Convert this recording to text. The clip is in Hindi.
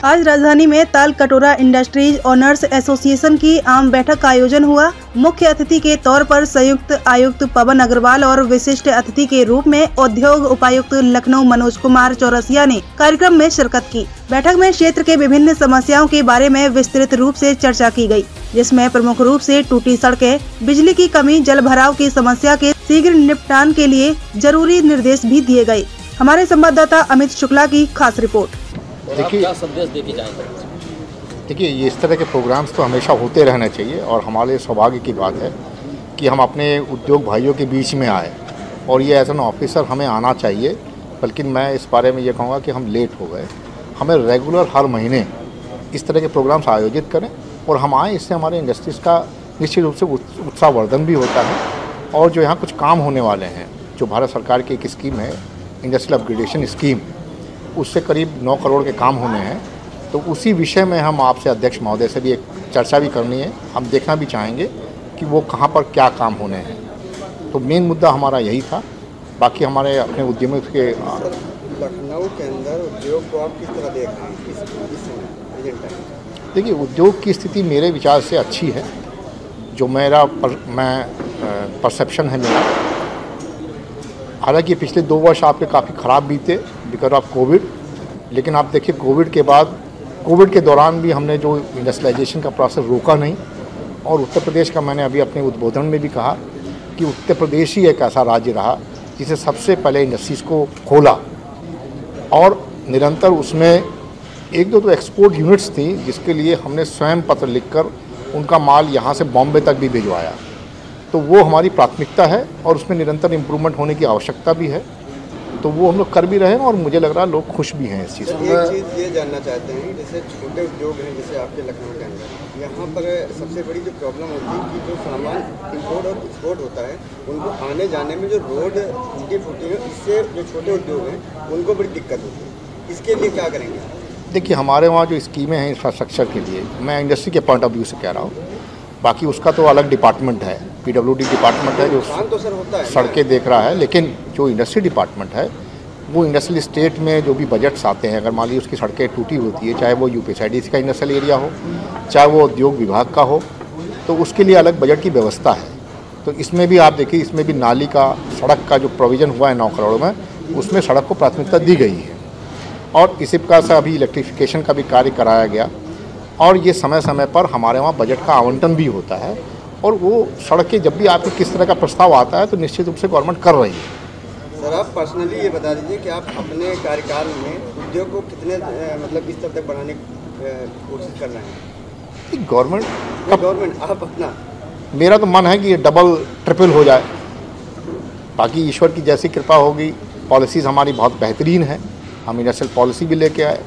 आज राजधानी में ताल कटोरा इंडस्ट्रीज ओनर्स एसोसिएशन की आम बैठक का आयोजन हुआ। मुख्य अतिथि के तौर पर संयुक्त आयुक्त पवन अग्रवाल और विशिष्ट अतिथि के रूप में उद्योग उपायुक्त लखनऊ मनोज कुमार चौरसिया ने कार्यक्रम में शिरकत की। बैठक में क्षेत्र के विभिन्न समस्याओं के बारे में विस्तृत रूप से चर्चा की गई, जिसमें प्रमुख रूप से टूटी सड़कें, बिजली की कमी, जल भराव की समस्या के शीघ्र निपटान के लिए जरूरी निर्देश भी दिए गए। हमारे संवाददाता अमित शुक्ला की खास रिपोर्ट। देखिए, क्या संदेश देके जाएंगे? देखिए, ये इस तरह के प्रोग्राम्स तो हमेशा होते रहना चाहिए और हमारे सौभाग्य की बात है कि हम अपने उद्योग भाइयों के बीच में आए और ये एज एन ऑफिसर हमें आना चाहिए। बल्कि मैं इस बारे में ये कहूँगा कि हम लेट हो गए। हमें रेगुलर हर महीने इस तरह के प्रोग्राम्स आयोजित करें और हम आएँ, इससे हमारे इंडस्ट्रीज़ का निश्चित रूप से उत्साहवर्धन भी होता है। और जो यहाँ कुछ काम होने वाले हैं, जो भारत सरकार की एक स्कीम है इंडस्ट्रियल अपग्रेडेशन स्कीम, उससे करीब 9 करोड़ के काम होने हैं। तो उसी विषय में हम आपसे अध्यक्ष महोदय से भी एक चर्चा भी करनी है। हम देखना भी चाहेंगे कि वो कहाँ पर क्या काम होने हैं। तो मेन मुद्दा हमारा यही था। बाकी हमारे अपने उद्यमियों के लखनऊ के अंदर उद्योग को आप किस तरह देख रहे हैं? देखिए, उद्योग की स्थिति मेरे विचार से अच्छी है। जो मैं परसेप्शन है मेरा। हालांकि पिछले 2 वर्ष आपके काफ़ी ख़राब बीते बिकॉज ऑफ कोविड, लेकिन आप देखिए कोविड के दौरान भी हमने जो इंडस्ट्रियलाइजेशन का प्रोसेस रोका नहीं। और उत्तर प्रदेश का मैंने अभी अपने उद्बोधन में भी कहा कि उत्तर प्रदेश ही एक ऐसा राज्य रहा जिसे सबसे पहले इंडस्ट्रीज़ को खोला और निरंतर उसमें 1-2 तो एक्सपोर्ट यूनिट्स थी जिसके लिए हमने स्वयं पत्र लिखकर उनका माल यहाँ से बॉम्बे तक भी भिजवाया। तो वो हमारी प्राथमिकता है और उसमें निरंतर इम्प्रूवमेंट होने की आवश्यकता भी है। तो वो हम लोग कर भी रहे हैं और मुझे लग रहा है लोग खुश भी हैं इस चीज़ से। एक चीज़ ये जानना चाहते हैं, जैसे छोटे उद्योग हैं जैसे आपके लखनऊ के अंदर, यहाँ पर सबसे बड़ी जो प्रॉब्लम होती है कि जो सामान इंपोर्ट और एक्सपोर्ट होता है उनको आने जाने में जो रोड टूटी फूटी है, इससे जो छोटे उद्योग हैं उनको बड़ी दिक्कत होती है। इसके लिए क्या करेंगे? देखिए, हमारे वहाँ जो स्कीमें हैं इंफ्रास्ट्रक्चर के लिए, मैं इंडस्ट्री के पॉइंट ऑफ व्यू से कह रहा हूँ। बाकी उसका तो अलग डिपार्टमेंट है, PWD डिपार्टमेंट है जो तो सर होता है सड़कें देख रहा है। लेकिन जो इंडस्ट्री डिपार्टमेंट है वो इंडस्ट्रियल स्टेट में जो भी बजट्स आते हैं, अगर मान लीजिए उसकी सड़कें टूटी होती है, चाहे वो UPSIDC का इंडस्ट्रियल एरिया हो, चाहे वो उद्योग विभाग का हो, तो उसके लिए अलग बजट की व्यवस्था है। तो इसमें भी आप देखिए, इसमें भी नाली का, सड़क का जो प्रोविज़न हुआ है 9 करोड़ में, उसमें सड़क को प्राथमिकता दी गई है। और इसी प्रकार से अभी इलेक्ट्रिफिकेशन का भी कार्य कराया गया और ये समय समय पर हमारे वहाँ बजट का आवंटन भी होता है। और वो सड़कें जब भी आपके किस तरह का प्रस्ताव आता है तो निश्चित रूप से गवर्नमेंट कर रही है। सर, आप पर्सनली ये बता दीजिए कि आप अपने कार्यकाल में उद्योग को कितने मतलब किस तरह तक बढ़ाने की कोशिश कर रहे हैं? गवर्नमेंट आप अपना, मेरा तो मन है कि ये डबल ट्रिपल हो जाए। बाकी ईश्वर की जैसी कृपा होगी। पॉलिसीज़ हमारी बहुत बेहतरीन है। हम इंडस्ट्रियल पॉलिसी भी लेके आए,